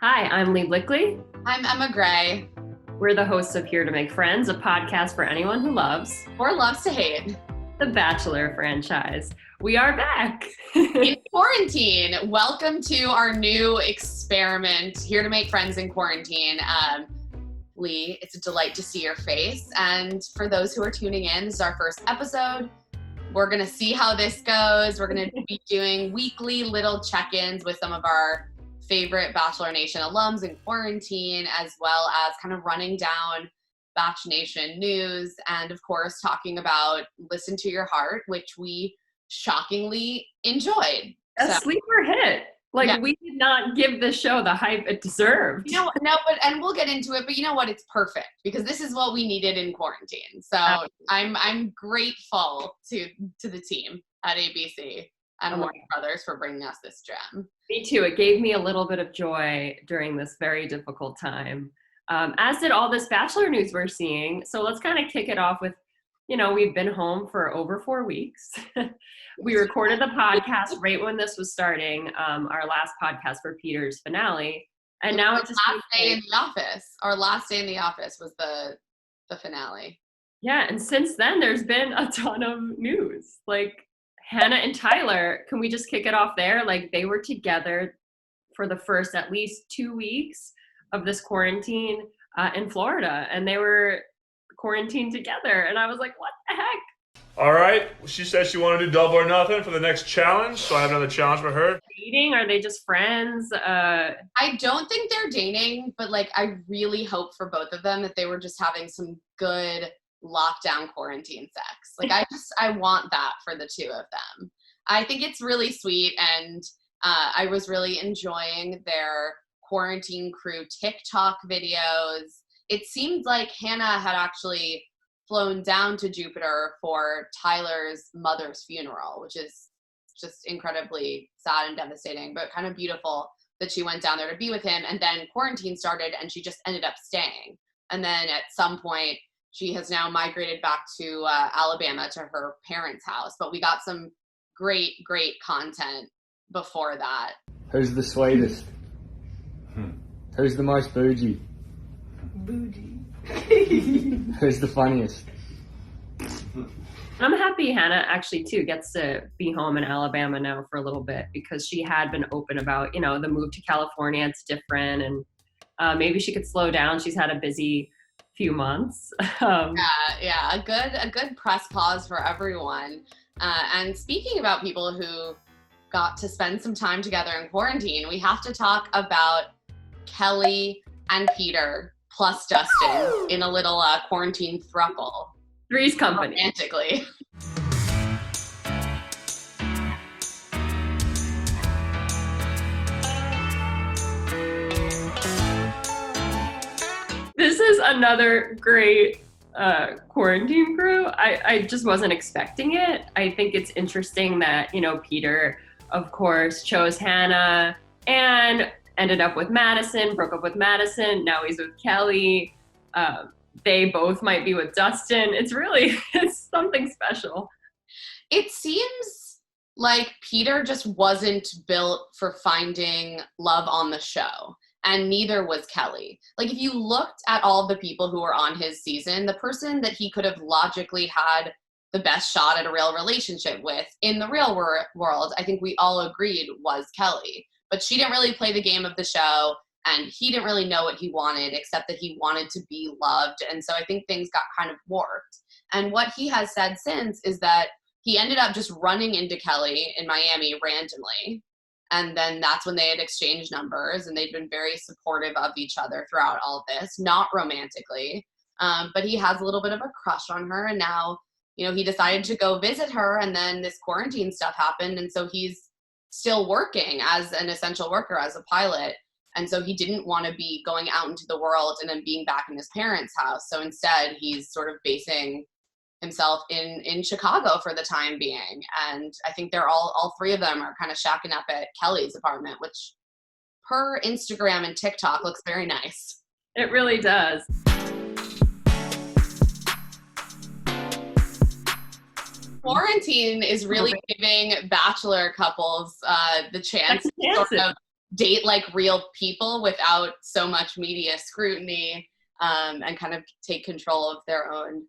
Hi, I'm Leigh Blickley. I'm Emma Gray. We're the hosts of Here to Make Friends, a podcast for anyone who loves or loves to hate the Bachelor franchise. We are back in quarantine. Welcome to our new experiment, Here to Make Friends in Quarantine. Leigh, it's a delight to see your face. And for those who are tuning in, this is our first episode. We're going to see how this goes. We're going to be doing weekly little check-ins with some of our favorite Bachelor Nation alums in quarantine, as well as kind of running down Batch Nation news, and of course talking about Listen to Your Heart, which we shockingly enjoyed. A sleeper hit. We did not give the show the hype it deserved. And we'll get into it, but you know what? It's perfect because this is what we needed in quarantine. So I'm grateful to the team at ABC and Warner Brothers for bringing us this gem. Me too. It gave me a little bit of joy during this very difficult time, as did all this Bachelor news we're seeing. So let's kind of kick it off with, we've been home for over 4 weeks. We recorded the podcast right when this was starting, our last podcast for Peter's finale. And now it's just last day in the office. Our last day in the office was the finale. Yeah, and since then there's been a ton of news. Hannah and Tyler, can we just kick it off there? They were together for the first at least 2 weeks of this quarantine in Florida, and they were quarantined together. And I was like, what the heck? All right. She said she wanted to do double or nothing for the next challenge, so I have another challenge for her. Dating? Are they just friends? I don't think they're dating, but I really hope for both of them that they were just having some good lockdown quarantine sex. I want that for the two of them. I think it's really sweet, and I was really enjoying their quarantine crew TikTok videos. It seemed like Hannah had actually flown down to Jupiter for Tyler's mother's funeral, which is just incredibly sad and devastating, but kind of beautiful that she went down there to be with him. And then quarantine started and she just ended up staying. And then at some point, she has now migrated back to Alabama to her parents' house. But we got some great content before that. Who's the sweetest? Who's the most bougie? Bougie. Who's the funniest? I'm happy Hannah actually too gets to be home in Alabama now for a little bit, because she had been open about, the move to California. It's different, and maybe she could slow down. She's had a busy few months. A good press pause for everyone. And speaking about people who got to spend some time together in quarantine, we have to talk about Kelly and Peter plus Dustin in a little quarantine throuple. Three's company. Romantically. This is another great quarantine crew. I just wasn't expecting it. I think it's interesting that, Peter, of course, chose Hannah and ended up with Madison, broke up with Madison. Now he's with Kelly. They both might be with Dustin. It's something special. It seems like Peter just wasn't built for finding love on the show. And neither was Kelly. If you looked at all the people who were on his season, the person that he could have logically had the best shot at a real relationship with in the real world, I think we all agreed was Kelly. But she didn't really play the game of the show, and he didn't really know what he wanted, except that he wanted to be loved. And so I think things got kind of warped. And what he has said since is that he ended up just running into Kelly in Miami randomly. And then that's when they had exchanged numbers, and they'd been very supportive of each other throughout all of this, not romantically. But he has a little bit of a crush on her. And now, he decided to go visit her, and then this quarantine stuff happened. And so he's still working as an essential worker, as a pilot. And so he didn't want to be going out into the world and then being back in his parents' house. So instead, he's sort of basing himself in Chicago for the time being. And I think they're all three of them are kind of shacking up at Kelly's apartment, which per Instagram and TikTok looks very nice. It really does. Quarantine is really giving Bachelor couples the chance to sort of date like real people without so much media scrutiny, and kind of take control of their own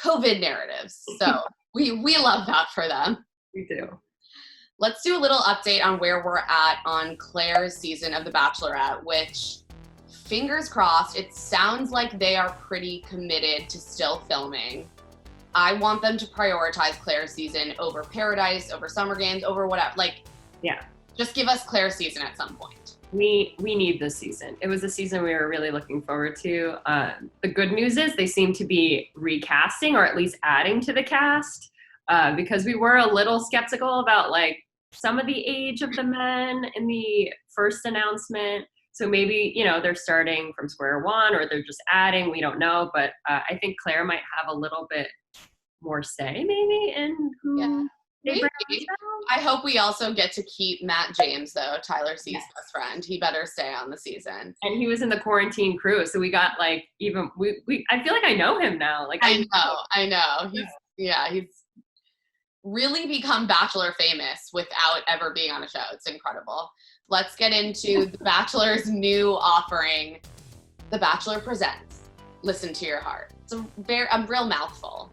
COVID narratives. So we love that for them. We do. Let's do a little update on where we're at on Claire's season of The Bachelorette, which, fingers crossed, it sounds like they are pretty committed to still filming. I want them to prioritize Claire's season over Paradise, over Summer Games, over whatever. Like, Yeah. just give us Claire's season at some point. We need this season. It was a season we were really looking forward to. The good news is they seem to be recasting or at least adding to the cast, because we were a little skeptical about like some of the age of the men in the first announcement. So maybe, you know, they're starting from square one or they're just adding, we don't know. But I think Claire might have a little bit more say maybe in who they bring on the show. I hope we also get to keep Matt James, though, Tyler C's best friend. He better stay on the season. And he was in the quarantine crew, so we got like even we. I feel like I know him now. Like I know. He's really become Bachelor famous without ever being on a show. It's incredible. Let's get into The Bachelor's new offering, The Bachelor Presents. Listen to your heart. It's a real mouthful.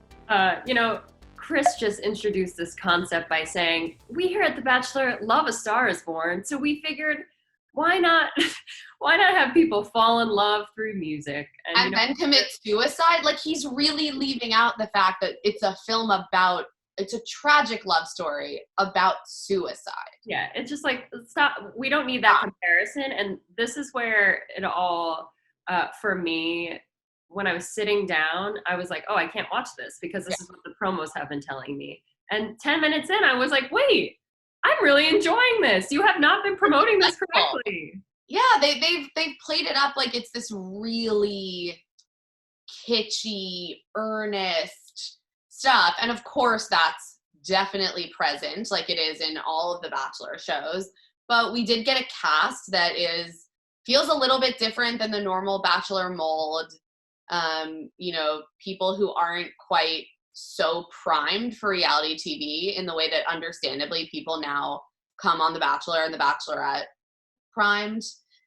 You know, Chris just introduced this concept by saying, we here at The Bachelor love A Star Is Born, so we figured, why not have people fall in love through music? And then commit suicide? Like, he's really leaving out the fact that it's a film about, it's a tragic love story about suicide. Yeah, it's just like, stop. We don't need that comparison. And this is where it all, for me, when I was sitting down, I was like, oh, I can't watch this because this is what the promos have been telling me. And 10 minutes in, I was like, wait, I'm really enjoying this. You have not been promoting this correctly. Yeah, they've played it up like it's this really kitschy, earnest stuff. And of course, that's definitely present, like it is in all of the Bachelor shows. But we did get a cast that feels a little bit different than the normal Bachelor mold. You know, people who aren't quite so primed for reality TV in the way that understandably people now come on The Bachelor and The Bachelorette primed.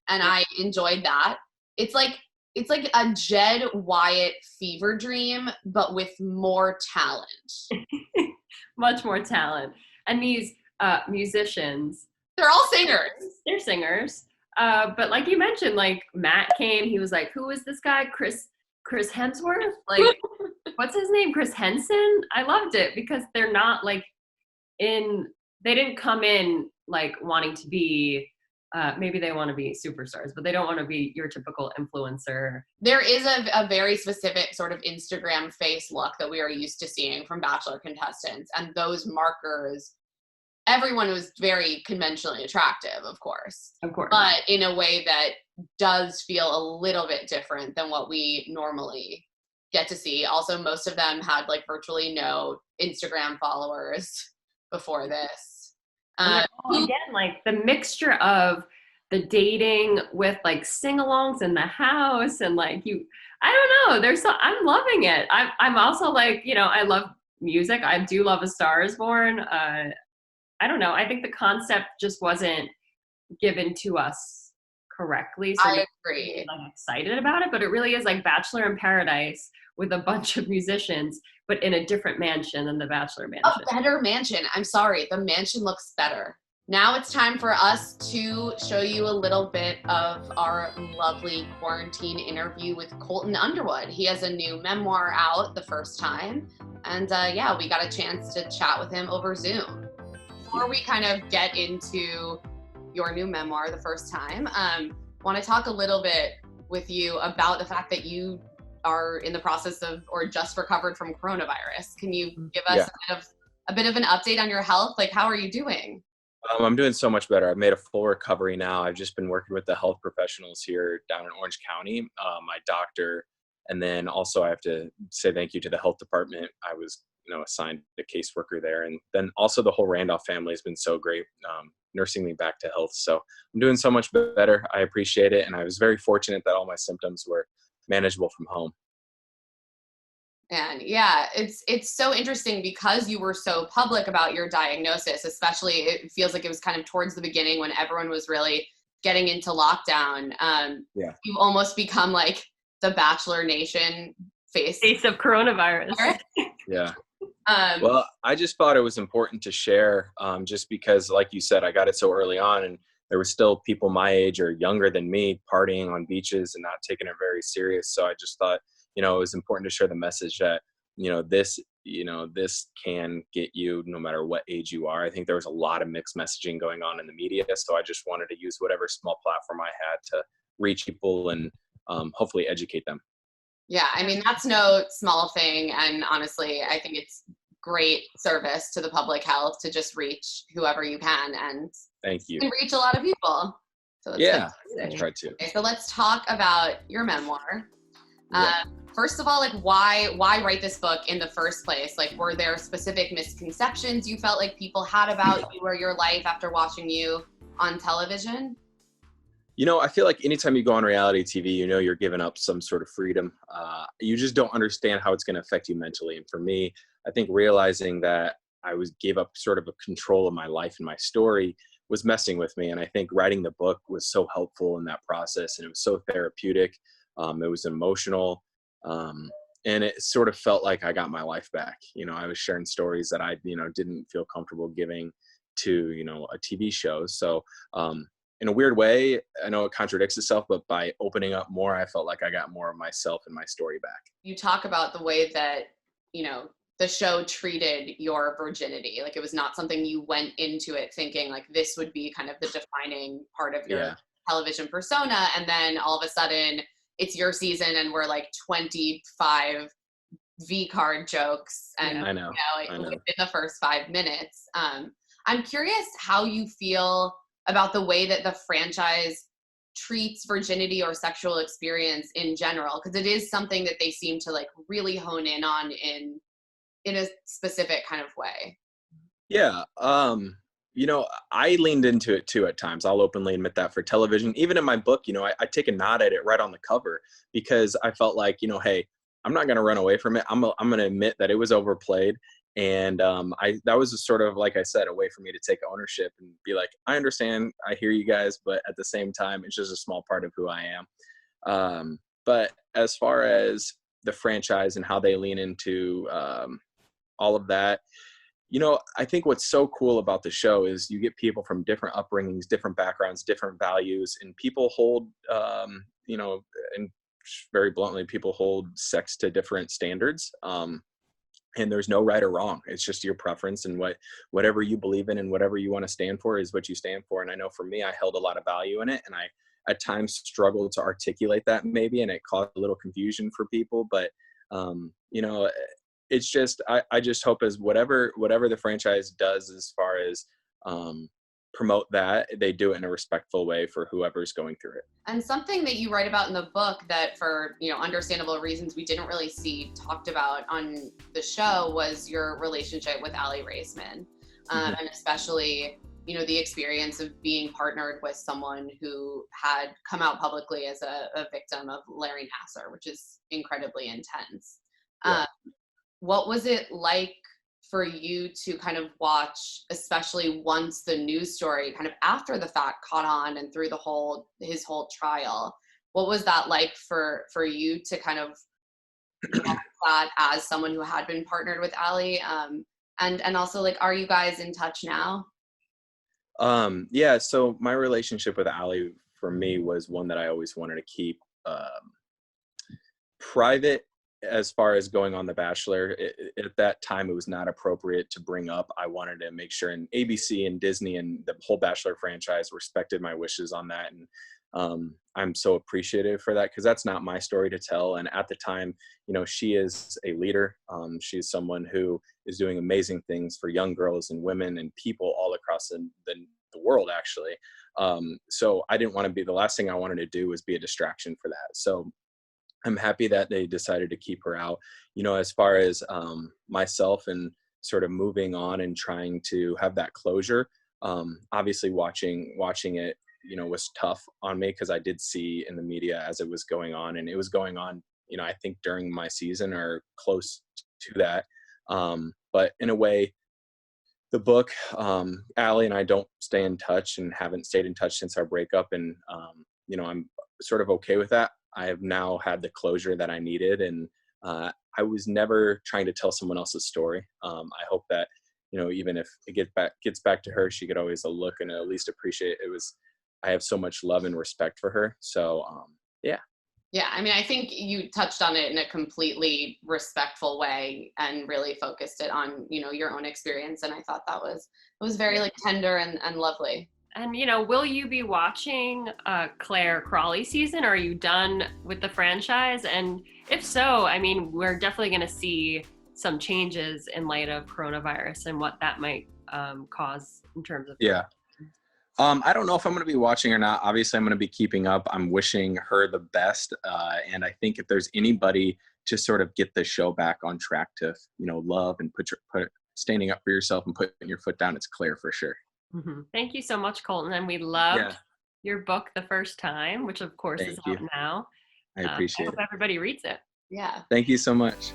And I enjoyed that. It's like a Jed Wyatt fever dream, but with more talent. Much more talent. And these musicians. They're all singers. They're singers. But like you mentioned, like Matt came, he was like, who is this guy? Chris Hemsworth? Like, what's his name? Chris Henson? I loved it because they're not like they didn't come in like wanting to be, maybe they want to be superstars, but they don't want to be your typical influencer. There is a very specific sort of Instagram face look that we are used to seeing from Bachelor contestants. And those markers, everyone was very conventionally attractive, of course. Of course. But in a way that does feel a little bit different than what we normally get to see. Also, most of them had like virtually no Instagram followers before this. Again, like the mixture of the dating with like sing-alongs in the house and like I don't know. I'm loving it. I'm also like, you know, I love music. I do love A Star Is Born. I don't know. I think the concept just wasn't given to us correctly. So I agree. I'm excited about it, but it really is like Bachelor in Paradise with a bunch of musicians, but in a different mansion than the Bachelor mansion. A better mansion. I'm sorry. The mansion looks better. Now it's time for us to show you a little bit of our lovely quarantine interview with Colton Underwood. He has a new memoir out the first time. And we got a chance to chat with him over Zoom. Before we kind of get into your new memoir the first time, want to talk a little bit with you about the fact that you are in the process of, or just recovered from coronavirus. Can you give us a bit of an update on your health? Like, how are you doing? I'm doing so much better. I've made a full recovery now. I've just been working with the health professionals here down in Orange County, my doctor, and then also I have to say thank you to the health department. I was, assigned a caseworker there, and then also the whole Randolph family has been so great, nursing me back to health. So I'm doing so much better. I appreciate it, and I was very fortunate that all my symptoms were manageable from home. And yeah, it's so interesting because you were so public about your diagnosis, especially it feels like it was kind of towards the beginning when everyone was really getting into lockdown. Yeah. You've almost become like the Bachelor Nation face. Face of coronavirus. Yeah. Um, Well, I just thought it was important to share, just because, like you said, I got it so early on, and there were still people my age or younger than me partying on beaches and not taking it very serious. So I just thought, it was important to share the message that, this can get you no matter what age you are. I think there was a lot of mixed messaging going on in the media. So I just wanted to use whatever small platform I had to reach people and hopefully educate them. yeah, I mean, that's no small thing. And honestly, I think it's great service to the public health to just reach whoever you can. And Thank you. you can reach a lot of people. So that's Yeah, I fantastic. tried to. Okay, so let's talk about your memoir. Yeah. First of all, like why write this book in the first place? Like, were there specific misconceptions you felt like people had about you or your life after watching you on television? I feel like anytime you go on reality TV, you're giving up some sort of freedom. You just don't understand how it's going to affect you mentally. And for me, I think realizing that gave up sort of a control of my life and my story was messing with me. And I think writing the book was so helpful in that process. And it was so therapeutic. It was emotional. And it sort of felt like I got my life back. I was sharing stories that I, didn't feel comfortable giving to, a TV show. So, in a weird way, I know it contradicts itself, but by opening up more, I felt like I got more of myself and my story back. You talk about the way that, the show treated your virginity. Like, it was not something you went into it thinking like this would be kind of the defining part of your television persona. And then all of a sudden it's your season and we're like 25 V-card jokes and I know. within the first 5 minutes. I'm curious how you feel about the way that the franchise treats virginity or sexual experience in general, because it is something that they seem to like really hone in on in a specific kind of way. Yeah. I leaned into it too at times. I'll openly admit that for television. Even in my book, I take a nod at it right on the cover because I felt like, hey, I'm not going to run away from it. I'm going to admit that it was overplayed. And that was sort of, like I said, a way for me to take ownership and be like, I understand, I hear you guys, but at the same time, it's just a small part of who I am. But as far as the franchise and how they lean into all of that, I think what's so cool about the show is you get people from different upbringings, different backgrounds, different values, and people hold, and very bluntly, people hold sex to different standards. And there's no right or wrong. It's just your preference, and whatever you believe in and whatever you want to stand for is what you stand for. And I know for me, I held a lot of value in it, and I at times struggled to articulate that maybe, and it caused a little confusion for people. But it's just I just hope as whatever the franchise does as far as promote that, they do it in a respectful way for whoever's going through it. And something that you write about in the book that for understandable reasons we didn't really see talked about on the show was your relationship with Aly Raisman, and especially the experience of being partnered with someone who had come out publicly as a victim of Larry Nassar, which is incredibly intense. Yeah. What was it like for you to kind of watch, especially once the news story kind of after the fact caught on and through his whole trial? What was that like for you to kind of watch that as someone who had been partnered with Aly? And also, like, are you guys in touch now? Yeah, so my relationship with Aly for me was one that I always wanted to keep private. As far as going on The Bachelor, at that time, it was not appropriate to bring up. I wanted to make sure, and ABC and Disney and the whole Bachelor franchise respected my wishes on that. And I'm so appreciative for that because that's not my story to tell. And at the time, she is a leader. She's someone who is doing amazing things for young girls and women and people all across the world, actually. So I didn't want to be, the last thing I wanted to do was be a distraction for that. So I'm happy that they decided to keep her out. As far as myself and sort of moving on and trying to have that closure, obviously watching it, was tough on me because I did see in the media as it was going on, and it was going on, I think during my season are close to that. But in a way, the book, Allie and I don't stay in touch and haven't stayed in touch since our breakup. And, I'm sort of okay with that. I have now had the closure that I needed. And I was never trying to tell someone else's story. I hope that, even if it gets back to her, she could always look and at least appreciate it. I have so much love and respect for her. So, yeah. Yeah, I mean, I think you touched on it in a completely respectful way and really focused it on, your own experience. And I thought it was very like tender and lovely. And, will you be watching Claire Crawley season? Or are you done with the franchise? And if so, I mean, we're definitely going to see some changes in light of coronavirus and what that might cause in terms of. Yeah. I don't know if I'm going to be watching or not. Obviously, I'm going to be keeping up. I'm wishing her the best. And I think if there's anybody to sort of get the show back on track to, love and put standing up for yourself and putting your foot down, it's Claire for sure. Mm-hmm. Thank you so much, Colton. And we loved your book the first time, which of course is out now. I appreciate I hope everybody reads it. Yeah. Thank you so much.